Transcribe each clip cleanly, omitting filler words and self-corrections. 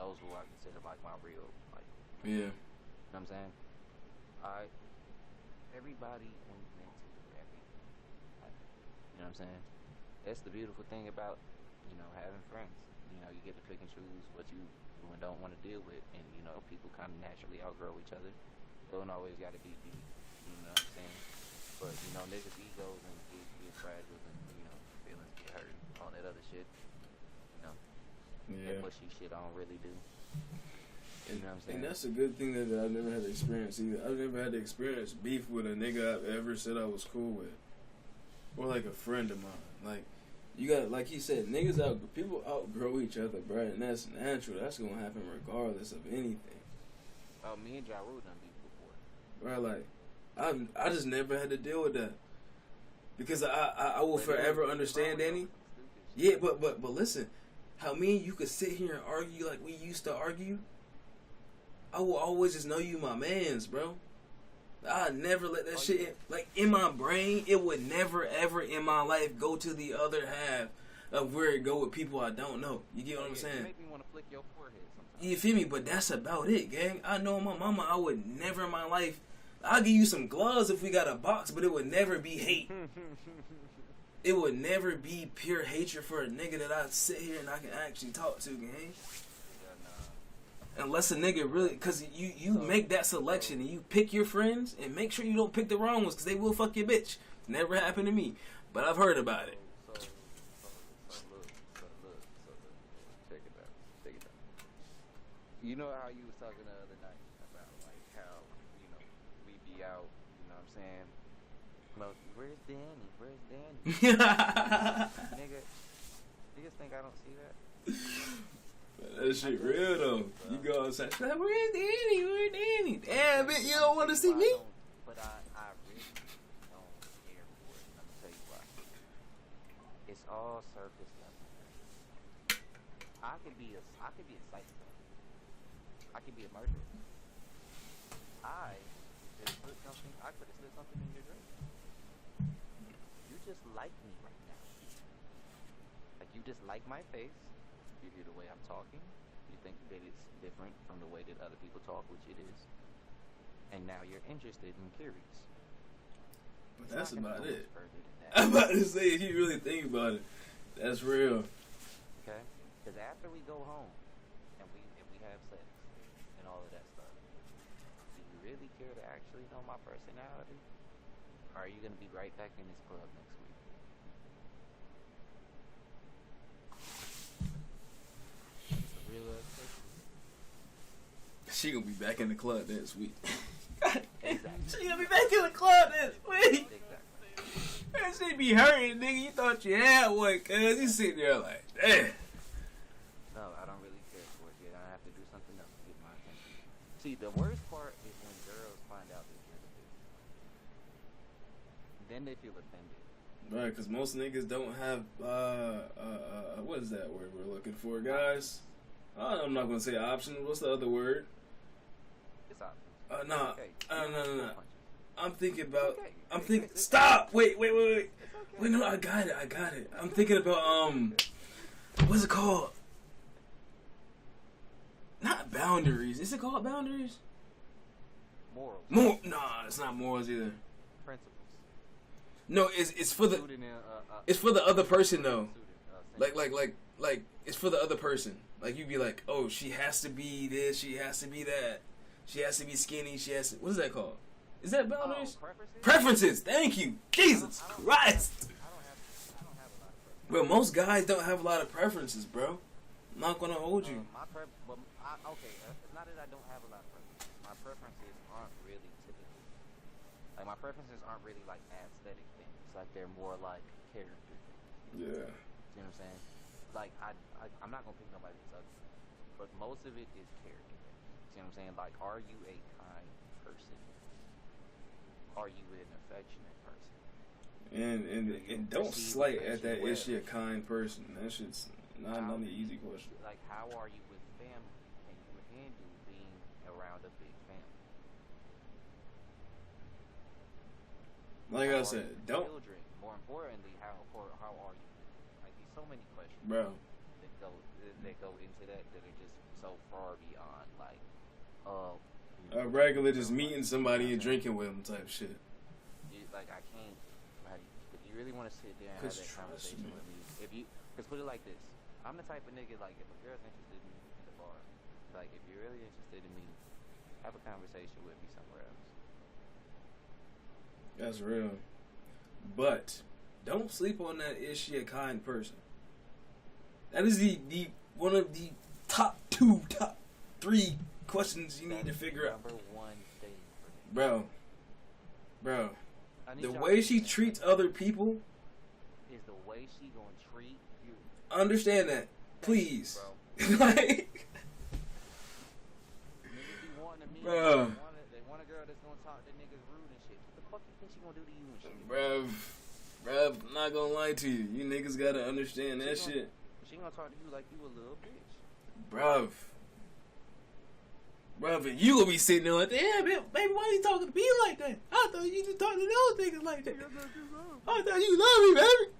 those who I consider like my real, like, Yeah. you know what I'm saying? I Everybody ain't meant to do everything. Like, you know what I'm saying? That's the beautiful thing about, having friends. You get to pick and choose what you do and don't want to deal with, and people kind of naturally outgrow each other. Don't always got to be deep. You know what I'm saying? But niggas' egos and get fragile, and feelings get hurt, all that other shit. Yeah. That mushy shit I don't really do. You know what I'm saying? And that's a good thing that I've never had to experience either. I've never had to experience beef with a nigga I've ever said I was cool with, or like a friend of mine. Like, you got, like he said, people outgrow each other, bro, and that's natural. That's gonna happen regardless of anything. Oh, me and Ja Rule done beef before. Bro, like, I just never had to deal with that because I will forever understand, Danny. Yeah, but listen, how me and you could sit here and argue like we used to argue. I will always just know you my mans, bro. I never let that shit in my brain. It would never ever in my life go to the other half of where it go with people I don't know. You get what I'm saying? You make me want to flick your forehead sometimes. You feel me? But that's about it, gang. I know my mama. I would never in my life. I'll give you some gloves if we got a box, but it would never be hate. It would never be pure hatred for a nigga that I sit here and I can actually talk to, gang. Unless a nigga really, because you make that selection and you pick your friends and make sure you don't pick the wrong ones because they will fuck your bitch. Never happened to me, but I've heard about it. So look. Check it out. You know how you was talking the other night about like how we be out. You know what I'm saying? Well, where's Danny? Niggas think I don't see that. That shit real though. You go outside, like, where's Danny? Damn it, you don't want to see me? But I really don't care for it. Let me tell you why. It's all surface level. I could be a psycho. I could be a murderer. I could have slipped something in your drink. You just like me right now. Like, you just like my face. You hear the way I'm talking. You think that it's different from the way that other people talk, which it is. And now you're interested and curious. But that's about it. I'm about to say, if you really think about it, that's real. Okay? Because after we go home and we have sex and all of that stuff, do you really care to actually know my personality? Or are you going to be right back in this club next week? She gonna be back in the club next week. Exactly. She gonna be back in the club next week. Exactly. That shit be hurting, nigga. You thought you had one, cuz you sitting there like, damn. No, I don't really care for it yet. I have to do something else to get my attention. See, the worst part is when girls find out that you're the bitch. Then they feel offended. Right, because most niggas don't have, what is that word we're looking for, guys? I'm not gonna say option. What's the other word? It's options. No. I'm thinking about. Okay. I'm thinking. Stop. Wait. Okay. Wait, no, I got it. I'm thinking about what's it called? Not boundaries. Is it called boundaries? Morals. Nah, it's not morals either. Principles. No, it's for the it's for the other person though. Like it's for the other person. Like you be like, oh, she has to be this, she has to be that, she has to be skinny, she has to. What is that called? Is that boundaries? Preferences. Thank you, Jesus Christ. I don't have a lot of preferences. Bro, most guys don't have a lot of preferences, bro. I'm not gonna hold you. It's not that I don't have a lot of preferences. My preferences aren't really typical. Like, my preferences aren't really like aesthetic things. Like, they're more like character things. Yeah. You know what I'm saying? Like, I'm not gonna pick nobody that's ugly, but most of it is character. You know what I'm saying? Like, are you a kind person? Are you an affectionate person? And don't slight at that. Is she a kind person? That shit's not an easy question. Like, how are you with family? And you handle being around a big family? Like How I are said, you with don't. children? More importantly, how are you? Like, there's so many questions Bro. that go into that are just so far beyond like, a regular just meeting somebody and drinking with them type shit. Like I can't. Like, if you really want to sit there and have that conversation with me, cause put it like this, I'm the type of nigga like if a girl's interested in me in the bar, like if you're really interested in me, have a conversation with me somewhere else. That's real. But don't sleep on that. Is she a kind person? That is the one of the top 3 questions you need to figure out. Number one thing for me. Bro. The way she treats other people is the way she gonna treat you. Understand that, please. Bro. Like, Niggas be wanting to meet. Bro. They want a girl that's gonna talk to niggas rude and shit. What the fuck you think she gonna do to you and shit? Bruh, I'm not gonna lie to you. You niggas gotta understand that shit. She gonna talk to you like you a little bitch. Bruh, you gonna be sitting there like, damn, baby, why you talking to me like that? I thought you just talking to those niggas like that. I thought you love me, baby.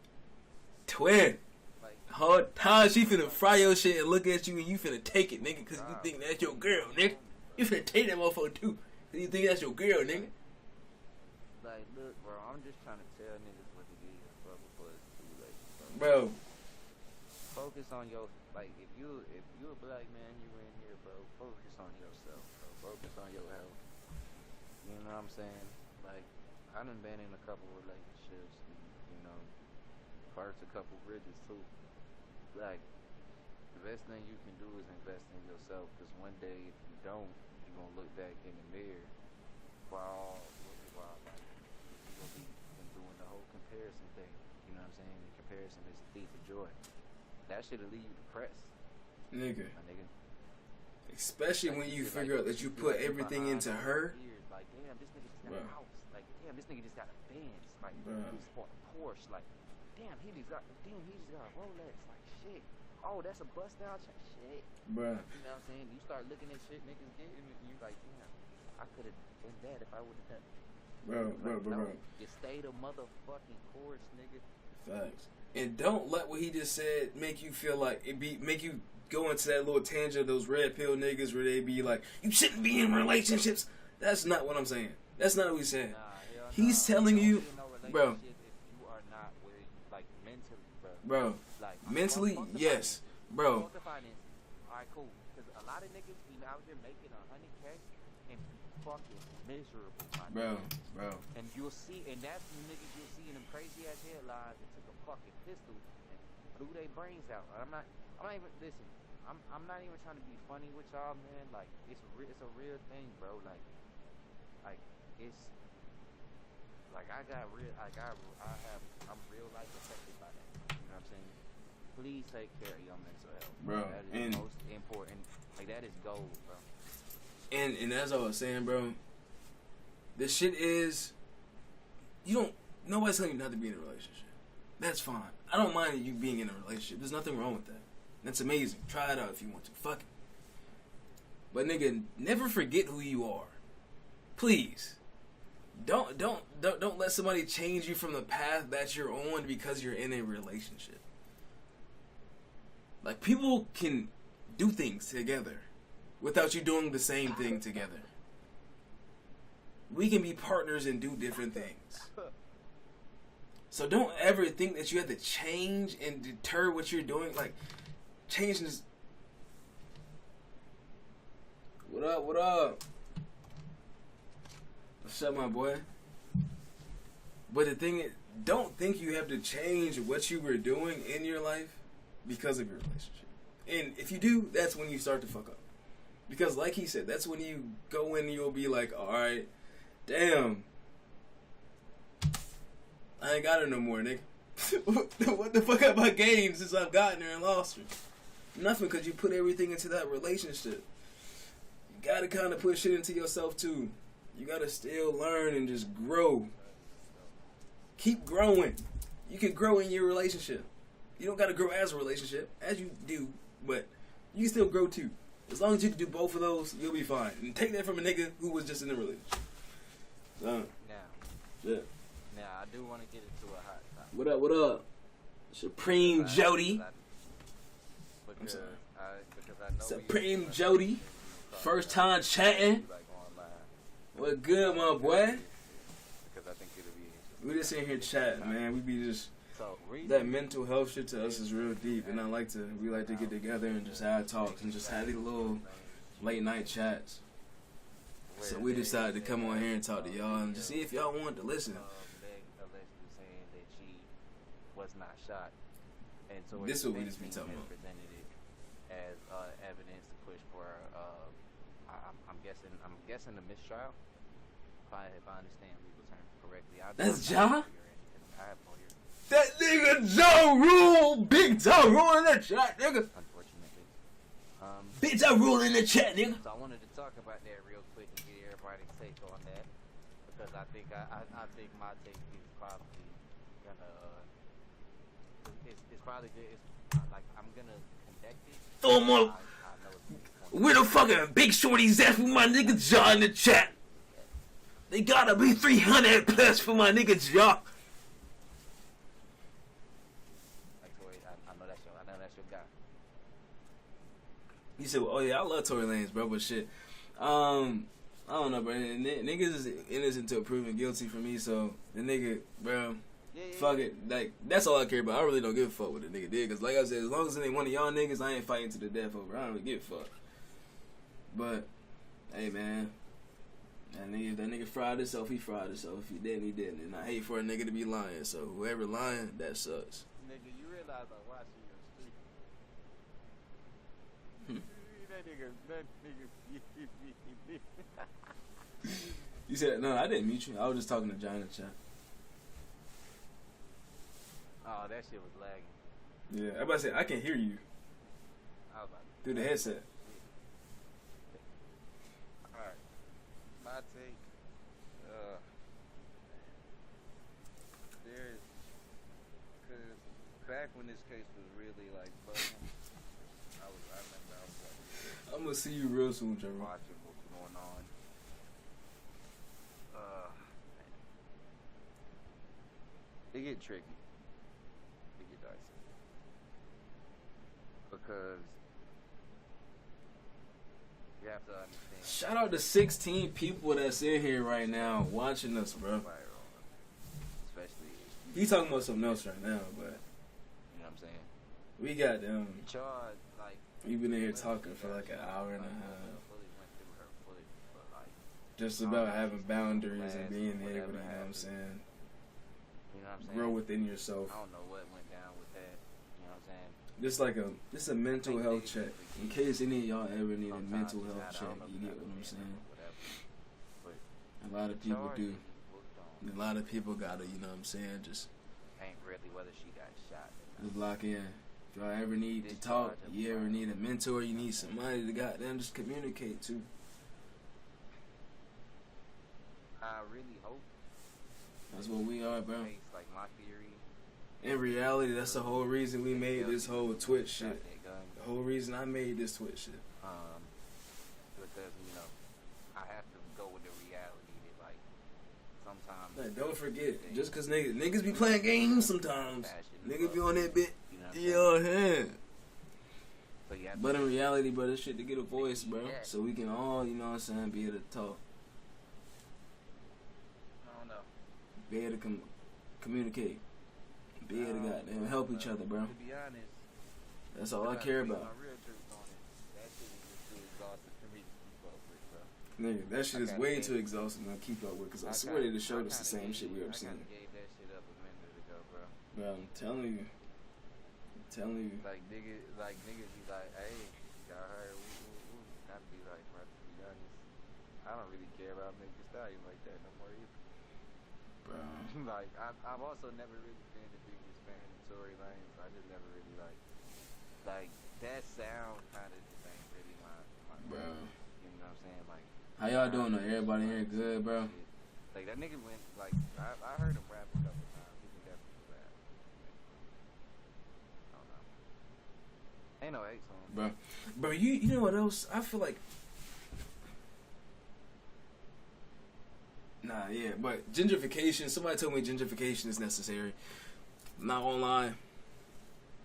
Twin. Like, Whole time she finna fry your shit and look at you and you finna take it, nigga, cause you think that's your girl, nigga. You finna take that motherfucker too, cause you think that's your girl, nigga. Like, look, bro, I'm just trying to tell niggas what it is, bro, before it's too late, Bro. Focus on your, like, if you a black man, you in here, bro, focus on yourself, bro. Focus on your health. You know what I'm saying? Like, I done been in a couple relationships, and, you know, burnt a couple bridges too. Like, the best thing you can do is invest in yourself, because one day if you don't, you're gonna look back in the mirror while like you're gonna be doing the whole comparison thing. You know what I'm saying? The comparison is the thief of joy. That shit'll leave you depressed. Nigga. My nigga. Especially when you figure out that you put everything into her. Like, damn, this nigga just got a house. Like, damn, this nigga just got a Benz. Like, he just bought a Porsche. Like, damn, he just got a Rolex. Like, shit. Oh, that's a bust down shit. Bruh. You know what I'm saying? You start looking at shit niggas getting, and you like, damn, I could have done that if I would have done. Bro. You stay the motherfucking course, nigga. Facts. And don't let what he just said make you feel like make you go into that little tangent of those red pill niggas where they be like, you shouldn't be in relationships. That's not what I'm saying. That's not what he's saying. He's telling you, bro. If you are not where you, like, mentally, bro. Like, Mentally, yes, bro. Alright, cool. Because a lot of niggas be out here making $100K and fucking miserable, my nigga. Bro. And you'll see, and that's the niggas you'll see in them crazy ass headlines that took a fucking pistol and blew their brains out. I'm not even, listen, I'm not even trying to be funny with y'all, man. Like, it's a real thing, bro. Like it's like I'm real life affected by that. You know what I'm saying? Please take care of your mental health, bro. That is the most important. Like, that is gold, bro. And as I was saying, bro, the shit is, nobody's telling you not to be in a relationship. That's fine. I don't mind you being in a relationship. There's nothing wrong with that. That's amazing. Try it out if you want to. Fuck it. But nigga, never forget who you are. Please. Don't let somebody change you from the path that you're on because you're in a relationship. Like, people can do things together without you doing the same thing together. We can be partners and do different things. So don't ever think that you have to change and deter what you're doing. Like, change is... What up? What's up, my boy? But the thing is, don't think you have to change what you were doing in your life because of your relationship. And if you do, that's when you start to fuck up. Because like he said, that's when you go in and you'll be like, alright, damn, I ain't got her no more, nigga. What the fuck have I gained since I've gotten her and lost her? Nothing, because you put everything into that relationship. You gotta kind of put shit into yourself too. You gotta still learn and just grow. Keep growing. You can grow in your relationship. You don't gotta grow as a relationship, as you do, but you can still grow too. As long as you can do both of those, you'll be fine. And take that from a nigga who was just in a relationship. So, now, I do want to get into a hot topic. What up? Supreme Jody. Because I Supreme Jody, first time chatting. What good, my boy? Because I think it'll be interesting. We just in here chatting, man. We be just So, that mental health shit to us is real deep, and we like to get together and just have talks and just have these little late night chats. So we decided to come on here and talk to y'all and just see if y'all want to listen. Meg allegedly saying that she was not shot, and so This is what we defense just be team talking has about. presented it as evidence to push for. I'm guessing a mistrial. If I understand legal terms correctly. That's Ja? I have no ear. That nigga Ja Rule, Big Ja Rule in the chat, nigga. Unfortunately. Big Ja Rule in the chat, nigga. So I wanted to talk about that real quick and get everybody's take on that, because I think my take is probably gonna it's probably good. Like I'm gonna connect it. Throw him I up. know it's Where the fucking big shorties at for my nigga Ja in the chat? They gotta be 300 plus for my nigga Ja. like Tory. I know that's your guy. He said, "Oh yeah, I love Tory Lanez, bro, but shit, I don't know, bro. Niggas is innocent until proven guilty for me, so the nigga, bro, Yeah. fuck it. Like that's all I care about. I really don't give a fuck what the nigga did, cause like I said, as long as it ain't one of y'all niggas, I ain't fighting to the death over. I don't really give a fuck. But hey, man, that nigga fried himself. He fried himself. If he didn't, he didn't. And I hate for a nigga to be lying. So whoever lying, that sucks. Nigga, you realize I watch you on street. That nigga. You said no, I didn't mute you. I was just talking to John in the chat. Oh, that shit was lagging. Yeah, I'm about to say I can hear you I was about to through the headset. Alright. My take, there's, cause back when this case was really like buzzing, I remember I was like I'm gonna see you real soon, Trevor. watching what was going on. They get tricky. They get dicey. Because you have to understand. Shout out to 16 people that's in here right now watching us, bro. Especially. He talking about something else right now, but You know what I'm saying? we got them. Charge, like. We been in here talking for like an hour and a half, Fully went through her footage, but like. just about having boundaries and being able to, you know what I'm saying, You know what I'm saying? grow within yourself. I don't know what went down with that. You know what I'm saying? Just a mental health check. In case any of y'all ever need a mental health check, you get what I'm saying? A lot of people do. A lot of people gotta, you know what I'm saying, just Ain't really whether she got shot. just lock in. If y'all ever need to talk, you ever need a mentor, you need somebody to goddamn just communicate to. I really hope. That's what we are, bro. Case, like my theory. In reality, that's the whole reason we made this whole Twitch shit. Shot that gun. The whole reason I made this Twitch shit. Because you know, I have to go with the reality that like sometimes. Like, don't forget, just cause niggas be playing games sometimes. Niggas be on that bit. You know what I'm saying? Yeah. So you have But to in reality, bro, this shit to get a voice, bro. Yeah. So we can all, you know what I'm saying, be able to talk. I don't know. Be able to communicate. Be able to goddamn help each other, bro. To be honest, That's all I care about. My real truth on it, that shit is just too exhausting for me to keep up with, bro. Nigga, that shit is I way kinda too gave- exhausting to keep up with, because I swear kinda- they just showed us I the kinda same shit we gave- ever I seen. kinda gave that shit up a minute ago, bro. Bro, I'm telling you. Like niggas be like, hey, y'all heard, woo. I'd be like, bro, to be honest, I don't really care about Megan Thee Stallion like that no more either. Bro. Like, I've also never really been the biggest fan of Tory Lanez. I just never really like that sound kind of just ain't really my Bro. You know what I'm saying? Like, How y'all doing though? Everybody here good, bro? like that nigga went like I heard him rap a couple times. He can definitely rap. I don't know. Ain't no hate song. Bro, you know what else? I feel like nah, yeah, but gentrification, somebody told me gentrification is necessary. Not gonna lie.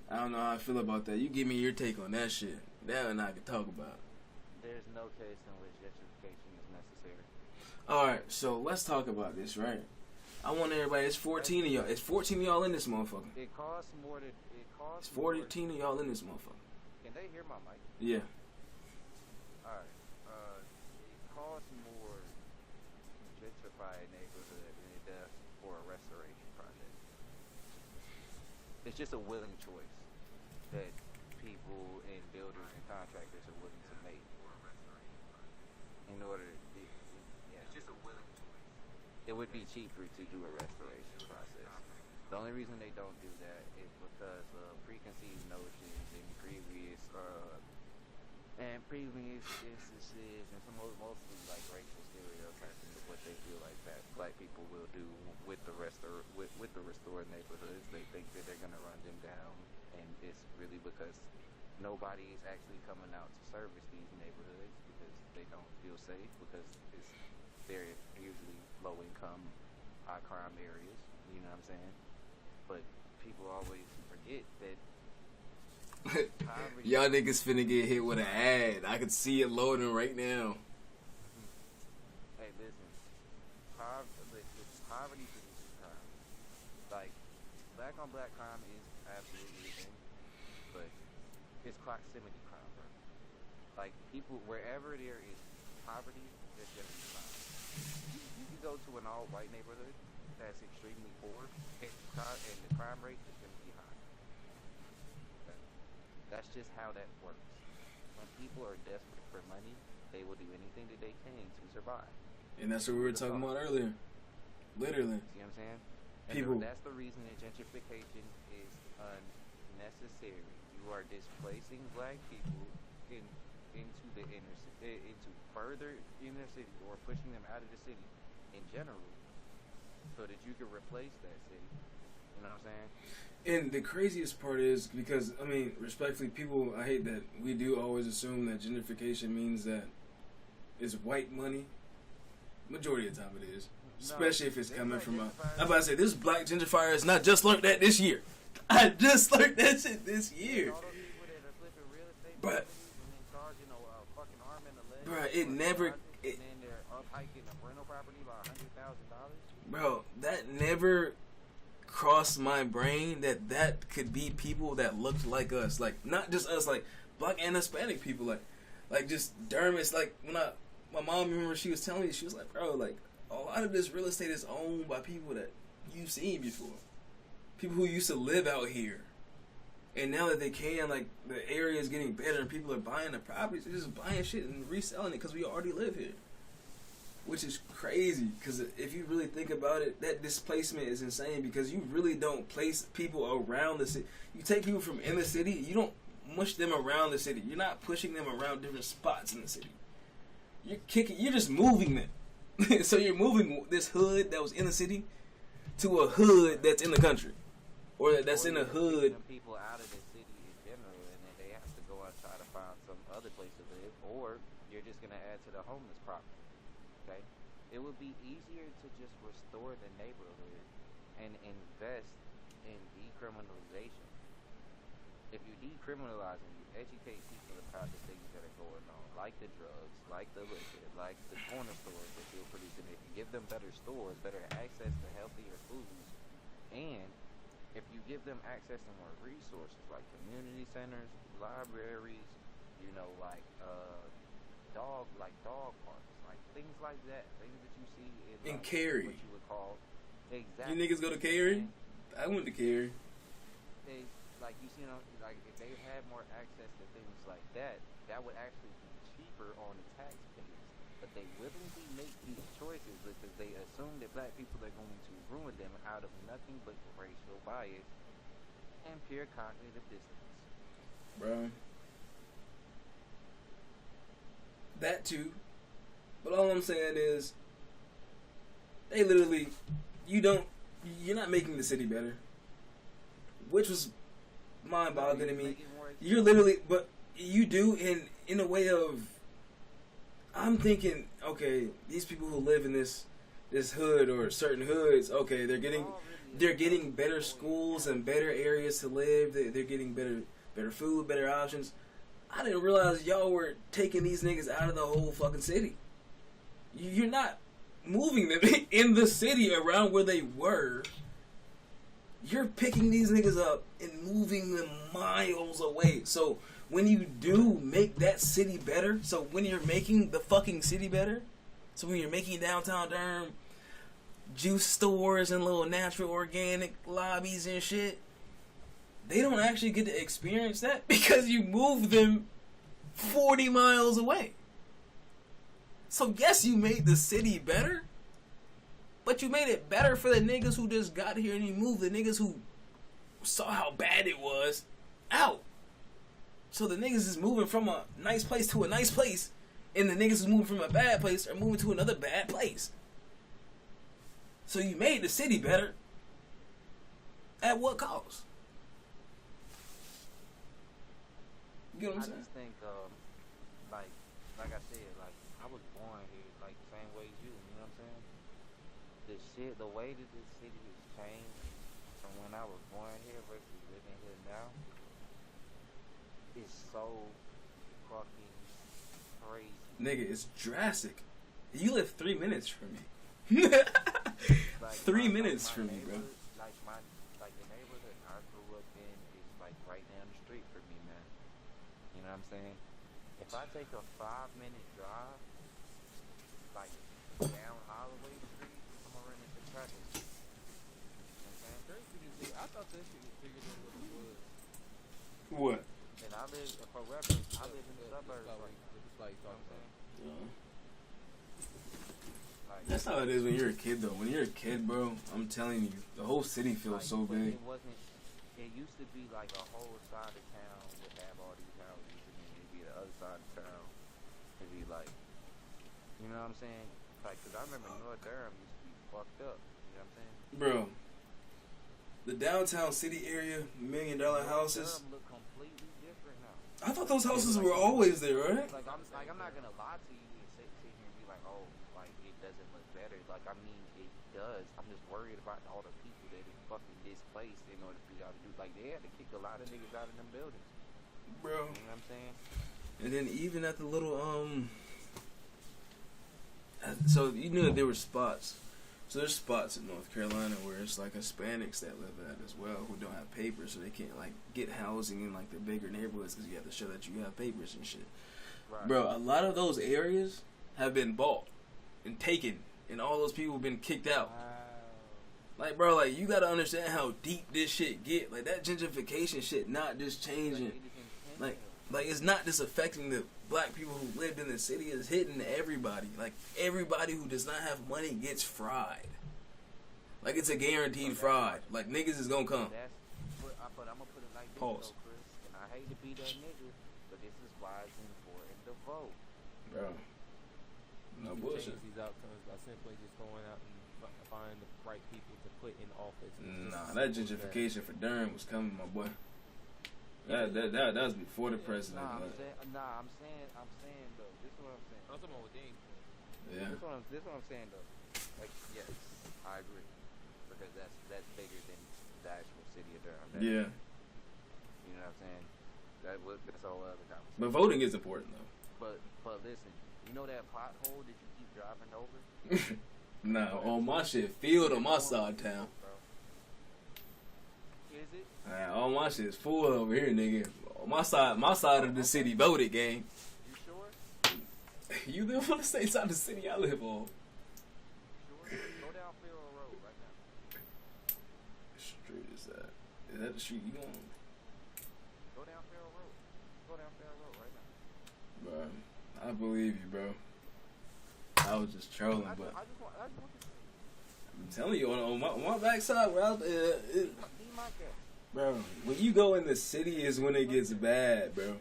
I don't know how I feel about that. You give me your take on that shit. Now and I can talk about it. There's no case in which gentrification is necessary. Alright, so let's talk about this, right? I want everybody, it's 14 of y'all. It's 14 of y'all in this motherfucker. It costs more to. It's 14 of y'all in this motherfucker. Can they hear my mic? Yeah. Alright. It costs more to gentrify a neighborhood than it does for a restoration project. It's just a willing choice that people and builders and contractors are willing to make in order to yeah, it's just a willing choice. It would be cheaper to do a restoration process. The only reason they don't do that is because of preconceived notions and previous instances and some mostly like racial stereotypes of what they feel like that black people will do with the restored neighborhoods. They think that they're gonna run them down, and it's really because nobody is actually coming out to service these neighborhoods because they don't feel safe, because they're usually low income, high crime areas. You know what I'm saying? But people always forget that poverty. Y'all niggas finna get hit with an ad. I can see it loading right now. Hey, listen. Poverty produces crime. Like, black on black crime is absolutely a thing, but it's proximity crime, bro. Like, people, wherever there is poverty, there's gonna be crime. You can go to an all-white neighborhood that's extremely poor, and the crime rate is gonna be high. Okay? That's just how that works. When people are desperate for money, they will do anything that they can to survive. And that's what we were talking about earlier. Literally. See what I'm saying? People. That's the reason that gentrification is unnecessary. You are displacing black people into the into further inner city, or pushing them out of the city in general, so that you can replace that city. You know what I'm saying? And the craziest part is because, I mean, respectfully, people, I hate that we do always assume that gentrification means that it's white money. Majority of the time it is. Especially if it's coming from I'm about to say, this black gentrifier is not just learned that this year. I just learned that shit this year. But, bruh, it never... Bro, that never crossed my brain that could be people that looked like us. Like, not just us, like, black and Hispanic people. Like just Dermis. Like, when my mom, remember, she was telling me, she was like, bro, like, a lot of this real estate is owned by people that you've seen before. People who used to live out here. And now that they can, like, the area is getting better and people are buying the properties, they're just buying shit and reselling it because we already live here. Which is crazy, because if you really think about it, that displacement is insane, because you really don't place people around the city. You take people from in the city, you don't mush them around the city. You're not pushing them around different spots in the city. You're just moving them. So you're moving this hood that was in the city to a hood that's in the country, or that's in a hood. People out of the city in general, and then they have to go and try to find some other place to live, or you're just gonna add to the homeless problem. Okay, it would be easier to just restore the neighborhood and invest in decriminalization. If you decriminalize and you educate people about the things that are going on, like the drugs, like the liquor, like the corner stores that you're producing, if you give them better stores, better access to healthier foods, and if you give them access to more resources like community centers, libraries, you know, like dog parks, like things like that, things that you see in like, Cary. what you would call exactly. You niggas go to Cary? I went to Cary. They, like, you see, you know, like, if they had more access to things like that, that would actually be cheaper on the taxpayers. But they willingly make these choices because they assume that black people are going to ruin them out of nothing but racial bias and pure cognitive dissonance. Bro. That too. But all I'm saying is, they literally, you're not making the city better. Which was mind-boggling to me. You're literally, but you do in a way of, I'm thinking, okay, these people who live in this hood or certain hoods, okay, they're getting better schools and better areas to live. They're getting better food, better options. I didn't realize y'all were taking these niggas out of the whole fucking city. You're not moving them in the city around where they were. You're picking these niggas up and moving them miles away. So when you do make that city better, so when you're making the fucking city better, so when you're making downtown Durham juice stores and little natural organic lobbies and shit, they don't actually get to experience that because you move them 40 miles away. So yes, you made the city better, but you made it better for the niggas who just got here and you moved the niggas who saw how bad it was out. So the niggas is moving from a nice place to a nice place, and the niggas is moving from a bad place are moving to another bad place. So you made the city better. At what cost? You get what I'm saying? I just think, like I said, like I was born here, like the same way as you. You know what I'm saying? The way that this city has changed from when I was born here versus living here now is so fucking crazy. Nigga, it's drastic. You live 3 minutes from me. Like 3 minutes from me, bro. Like the neighborhood I grew up in is like right down the street from me, man. You know what I'm saying? If I take a 5-minute drive, like down Holloway Street, I'm gonna run into traffic. You know what I'm saying? I thought that shit was bigger than what it was. What? And I live, for reference, I live in the suburbs. Like, You know what I'm saying? Like, That's how it is when you're a kid, though. When you're a kid, bro, I'm telling you, the whole city feels so but big. It used to be like a whole side of town would have all these houses, and then it'd be the other side of town. It'd be like, you know what I'm saying? Like, cause I remember North Durham used to be fucked up. You know what I'm saying? Bro, the downtown city area, $1 million houses. Durham look completely different now. I thought those houses were always there, right? Like I'm not gonna lie to you and sit here and be like, oh, like it doesn't look better. Like I mean, it does. I'm just worried about all the people that is fucking displaced in order for y'all to do. Like they had to kick a lot of niggas out of them buildings. Bro. You know what I'm saying? And then even at the little, so you knew that there were spots. So there's spots in North Carolina where it's like Hispanics that live at as well who don't have papers, so they can't like get housing in like the bigger neighborhoods because you have to show that you have papers and shit. Right. Bro, a lot of those areas have been bought and taken, and all those people have been kicked out. Wow. Like, bro, like you gotta understand how deep this shit get. Like that gentrification shit, not just changing. Like it's not just affecting the black people who lived in the city. It's hitting everybody. Like everybody who does not have money gets fried. Like it's a guaranteed fried. Like niggas is gonna come. But I'm gonna put it like this, Pause. though, Chris. And I hate to be that nigga, but this is why it's important to vote. Bro, no You can bullshit. change these outcomes by simply just going out and find the right people to put in office. Nah, that gentrification for Durham was coming, my boy. That was before the president. I'm saying though. This is what I'm saying. I'm talking about with Dane. Yeah. This is what I'm saying though. Like yes, I agree because that's bigger than the actual city of Durham. Yeah. You know what I'm saying? That's a whole other conversation. But voting is important though. But listen, you know that pothole that you keep driving over? Nah, on my shit, field on my side of town. Is it? All my shit is full over here, nigga. On my side of the city voted, gang. You sure? You live on the same side of the city I live on. Sure? Go down Farrell Road right now. What street is that? Is that the street you on? Go down Farrell Road. Go down Farrell Road right now. Bro, I believe you, bro. I was just trolling, but I just want to I'm telling you, on my backside, bro, see my cat. bro, when you go in the city is when it gets bad, bro.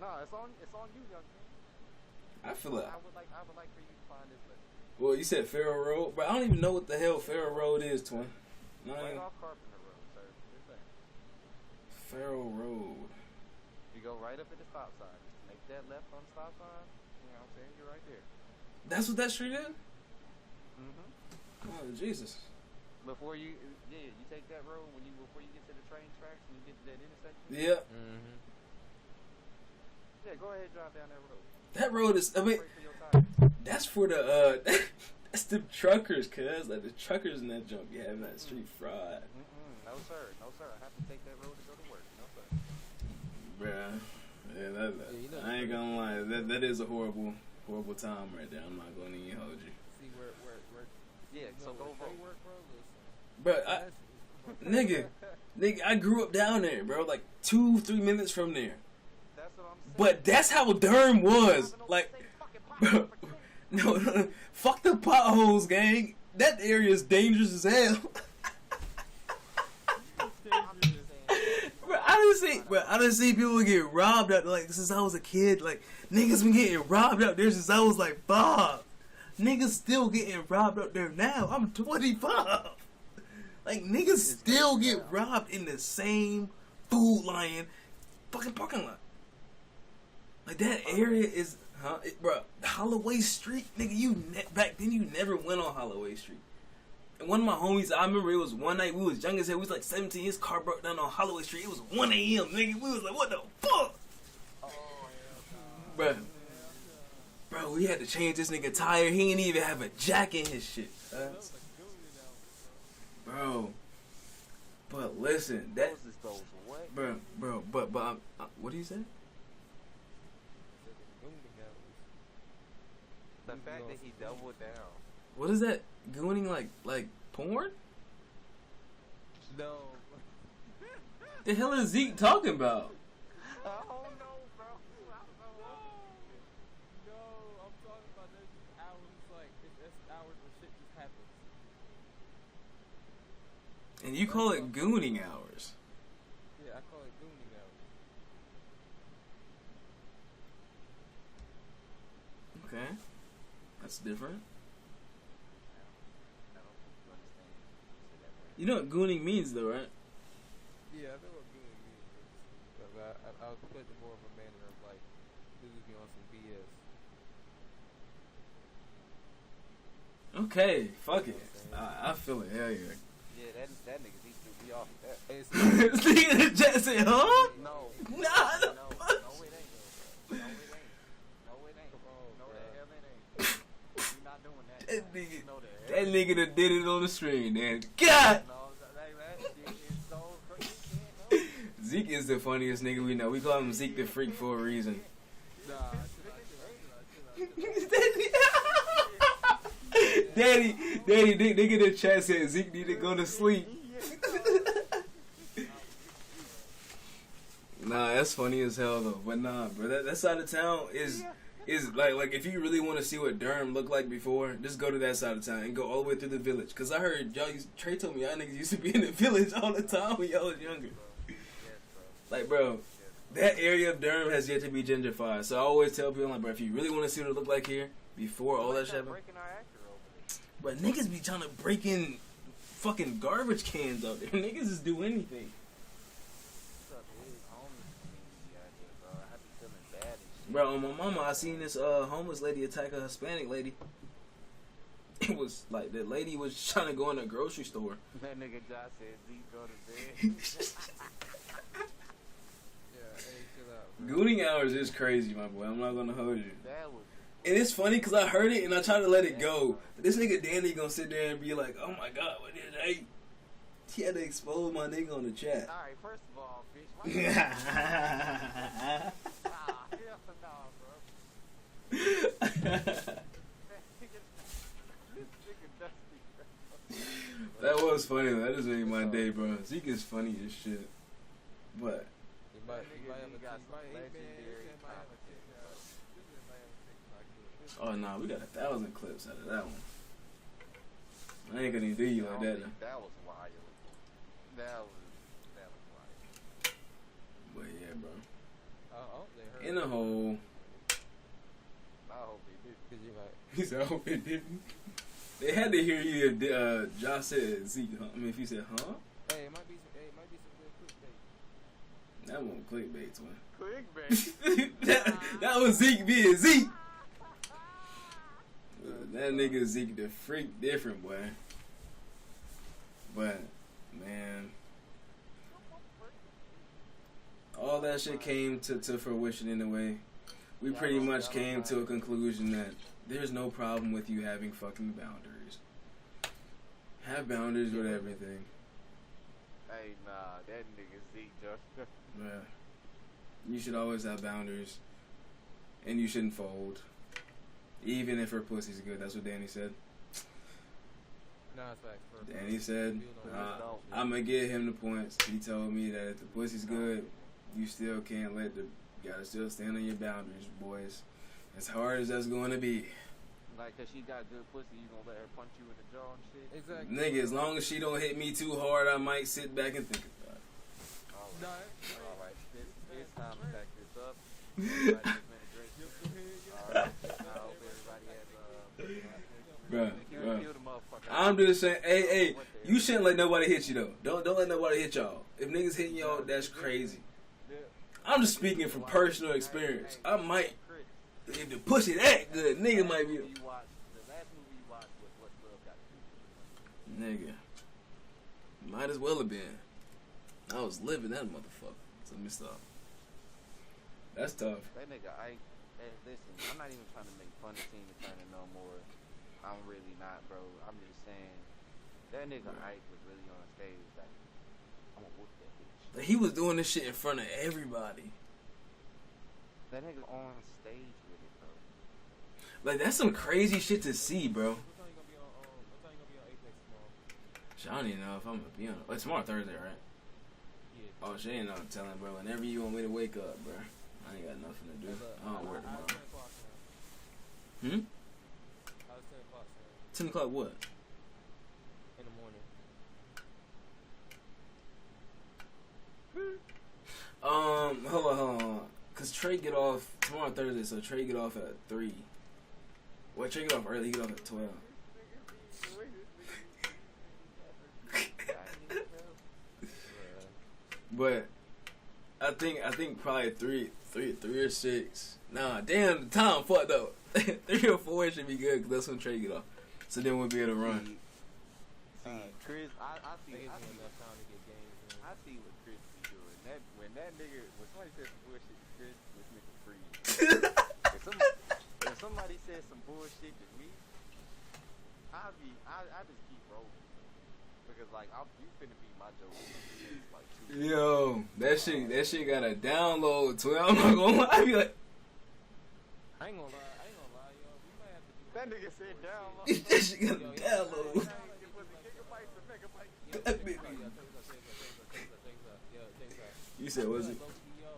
No, it's on you, young man. I feel like, I would like for you to find this list. well, you said Farrell Road, but I don't even know what the hell Farrell Road is, twin. No, Right off Carpenter Road, sir. Just saying. Farrell Road. You go right up at the stop sign. Just make that left on the stop sign. You know what I'm saying? You're right there. That's what that street is? Mm-hmm. Oh, Jesus. Before you, you take that road before you get to the train tracks and you get to that intersection. Yeah. Mm-hmm. Yeah, go ahead, drive down that road. That road is. I mean, Pray for your tires. that's for the. That's the truckers, cuz like the truckers in that jump be having that street fraud. No sir, no sir. I have to take that road to go to work. No sir. Bruh. Yeah, you know, I ain't gonna lie. That is a horrible time right there. I'm not gonna even hold you. See where Yeah, you so know, go where vote. they work, bro. Listen. Bruh, nigga, I grew up down there, bro. Like 2-3 minutes from there. That's what I'm saying. But that's how Durham was. Like, bro, no, fuck the potholes, gang. That area is dangerous as hell. Bro, I done see people get robbed out there, like since I was a kid. Like niggas been getting robbed out there since I was like 5. Niggas still getting robbed out there now. I'm 25. Like niggas still get robbed in the same Food Lion fucking parking lot. Like that area is, bro. Holloway Street, nigga. Back then you never went on Holloway Street. And one of my homies, I remember it was one night we was young as hell. We was like 17. His car broke down on Holloway Street. It was 1 a.m. Nigga. We was like, what the fuck, bro? Bro, we had to change this nigga tire. He didn't even have a jack in his shit, bro. But listen, that, those what? bro, but what do you say? The fact that he doubled down. What is that? Gooning like porn? No. The hell is Zeke talking about? I don't know, bro. I don't know. No, I'm talking about there's just hours like it's hours where shit just happens. And you call it gooning hours. Yeah, I call it gooning hours. Okay. That's different. I don't think you understand. Say that right. You know what gooning means though, right? Yeah, I know what gooning means. But I was put in more of a manner of like dudes be on some BS. Okay, fuck it. I feel it. Hell yeah. Yeah, that nigga, he threw me off with that. It's Nigga in the chat said, huh? No. Nah, No, it ain't, though, bro. No, it ain't. No, it ain't. Come on, No, bro. the hell it ain't. You're not doing that. That nigga, No, the hell that it nigga that did it on the stream, man. God! ain't. No, that shit is so crazy. Zeke is the funniest nigga we know. We call him Zeke the Freak for a reason. Nah, chill out. Daddy, nigga in the chat said Zeke need to go to sleep. Nah, that's funny as hell though. But nah, bro, that side of town is like if you really want to see what Durham looked like before, just go to that side of town and go all the way through the village. Cause I heard Trey told me y'all niggas used to be in the village all the time when y'all was younger. Like, bro, that area of Durham has yet to be gentrified. So I always tell people, like, bro, if you really want to see what it looked like here before all that shit happened, Breaking our actor over there. but niggas be trying to break in fucking garbage cans out there. Niggas just do anything. What's up, dude? Homeless community out there, bro. I be feeling bad and shit. Bro, on my mama, I seen this homeless lady attack a Hispanic lady. It was like the lady was trying to go in a grocery store. That nigga Josh said Zeke go to bed. Yeah, hey, chill out. Bro. Gooning hours is crazy, my boy. I'm not gonna hold you. That was And it's funny because I heard it and I tried to let it go. But this nigga Danny gonna sit there and be like, oh my god, what did I? He had to expose my nigga on the chat. alright. First of all, bitch, why you hell no, bro. This nigga dusty, bro. That was funny though. That just made my day, bro. Zeke is funny as shit. But You might That nigga have a got tick, some might- hey, man, legendary this might have a tick, this might have a tick, oh nah, we got 1,000 clips out of that one. I ain't gonna do you like that. Though. That was wild. That was wild. But yeah, bro. Oh, they heard. In a hole. I hope he did. Cause you might. He said, I hope it didn't. They had to hear you if Josh said Zeke. Huh? I mean, if he said, huh? Hey, it might be some good clickbait. That won't clickbait, twin. Clickbait. that was Zeke being Zeke. That nigga Zeke the freak different, boy. But, man. All that shit came to fruition in a way. we pretty much came to a conclusion that there's no problem with you having fucking boundaries. Have boundaries with everything. Hey, nah, that nigga Zeke just. Yeah. You should always have boundaries. And you shouldn't fold. Even if her pussy's good. That's what Danny said. Nah, it's facts. Danny said, I'm going to give him the points. He told me that if the pussy's good, you still can't let the... You got to still stand on your boundaries, boys. As hard as that's going to be. Like, cause she got good pussy, you gonna let her punch you in the jaw and shit? Exactly. Nigga, as long as she don't hit me too hard, I might sit back and think about it. Alright. It's time to pack this up. Everybody's been a great Alright. I hope everybody has Bruh. kill the motherfucker. I'm just saying, hey, you shouldn't let nobody hit you though. Don't let nobody hit y'all. If niggas hitting y'all, that's crazy. I'm just speaking from personal experience. I might, if the pussy that good, nigga might be. The last movie you watched was What Love Got to Do. Nigga, might as well have been. I was living that motherfucker. So let me stop. That's tough. That nigga Ike, hey, listen, I'm not even trying to make fun of Tina Turner no more. I'm really not, bro. I'm just saying, that nigga Ike was really on stage like, I'm gonna whoop that bitch. Like, he was doing this shit in front of everybody. That nigga on stage with it, bro. Like, that's some crazy shit to see, bro. What time you gonna be on Apex tomorrow? Shit, I don't even know if I'm gonna be on. It's tomorrow Thursday, right? Yeah. Oh, she ain't no telling, bro. Whenever you want me to wake up, bro. I ain't got nothing to do. I don't work tomorrow. 10 o'clock now. Hmm? I was 10 o'clock now. 10 o'clock what? In the morning. Hold on. Cause Trey get off tomorrow Thursday, so Trey get off at 3. Well, Trey get off early. He get off at 12. But I think probably three or 6. Nah, damn, the time fucked up. 3 or 4 should be good, cause that's when Trey get off. So then we'll be able to run. See, Chris, I They see, give me enough time to get games in. I see what Chris be doing. When somebody says some bullshit to Chris, this nigga freeze. if somebody says some bullshit to me, I just keep rolling. Because like you finna be my joke since like 2 years. Yo, that shit got a download to it. I'm not gonna lie. I be like, I ain't gonna lie, yo. We might have to do That nigga said download. that shit got a download. You said, was it? Yo,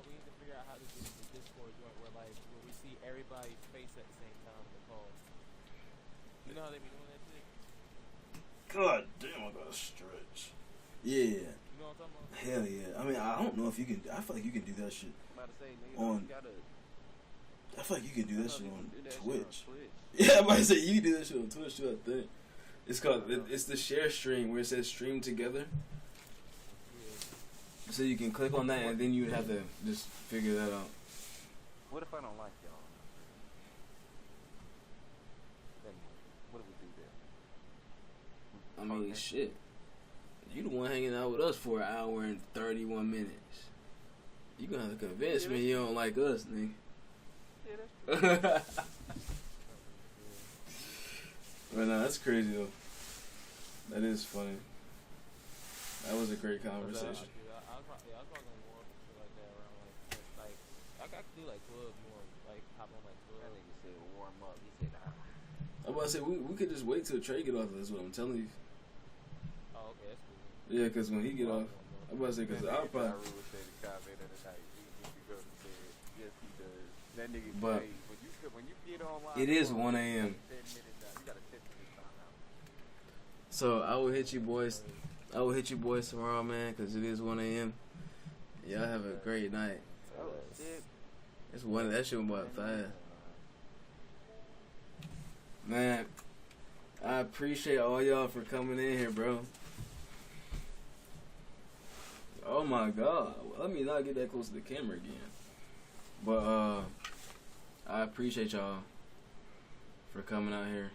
we need to figure out how to do the Discord joint where we see everybody's face at the same time in the call. You know how they be doing that shit? God damn, I gotta stretch. Yeah. You know what I'm talking about? Hell yeah. I mean, I don't know if you can. I feel like you can do that shit. I'm about to say, nigga, On- you gotta. I feel like you can do that shit on do that shit Twitch. on Twitch. Yeah, I'm about to say you can do that shit on Twitch too. I think it's called. It's the share stream where it says stream together. Yeah. So you can click on that and then you would have to just figure that out. What if I don't like y'all? Then what do we do there? I mean, shit. You the one hanging out with us for an hour and 31 minutes. You gonna have to convince me you don't like us, nigga. Yeah, that's true. But no, that's crazy though. That is funny. That was a great conversation. I was probably gonna warm up shit like that around like I could do like 12 more, like hop on like 12. That nigga said warm up. He said, I'm about to say we could just wait till Trey get off. That's what I'm telling you. Oh, okay, that's cool. Yeah, cause when he get off, I'm about to say cause I'll probably. That nigga, But hey, when you get online, it is you 1 got a a.m. 10-minute time. You got a 10-minute timeout. So I will hit you boys. I will hit you boys tomorrow, man, cause it is 1 a.m. Y'all have a great night. Oh shit! It's one. That shit went by fast. Man, I appreciate all y'all for coming in here, bro. Oh my god. Let me not get that close to the camera again. But I appreciate y'all for coming out here.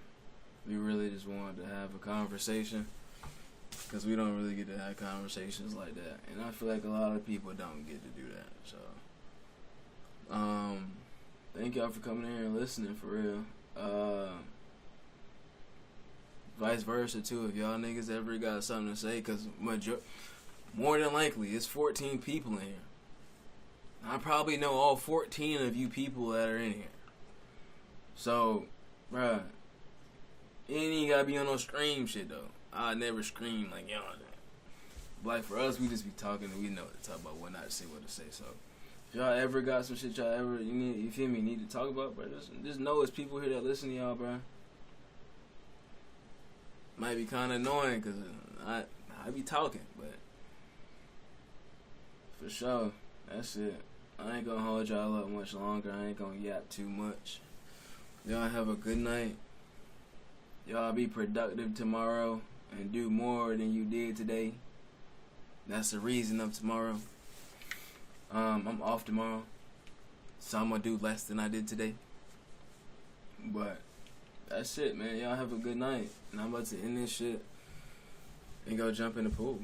We really just wanted to have a conversation because we don't really get to have conversations like that, and I feel like a lot of people don't get to do that. So Thank y'all for coming here and listening, for real. Vice versa, too, if y'all niggas ever got something to say, because more than likely, it's 14 people in here. I probably know all 14 of you people that are in here. So, bruh, you ain't even gotta be on no scream shit, though. I never scream like y'all do. Like, for us, we just be talking and we know what to talk about, what not to say, what to say. So, if y'all ever got some shit y'all ever, you feel me, need to talk about, bro, just know it's people here that listen to y'all, bro. Might be kind of annoying, because I be talking, but for sure, that's it. I ain't gonna hold y'all up much longer. I ain't gonna yap too much. Y'all have a good night. Y'all be productive tomorrow and do more than you did today. That's the reason of tomorrow. I'm off tomorrow, so I'm gonna do less than I did today. But that's it, man. Y'all have a good night. And I'm about to end this shit and go jump in the pool.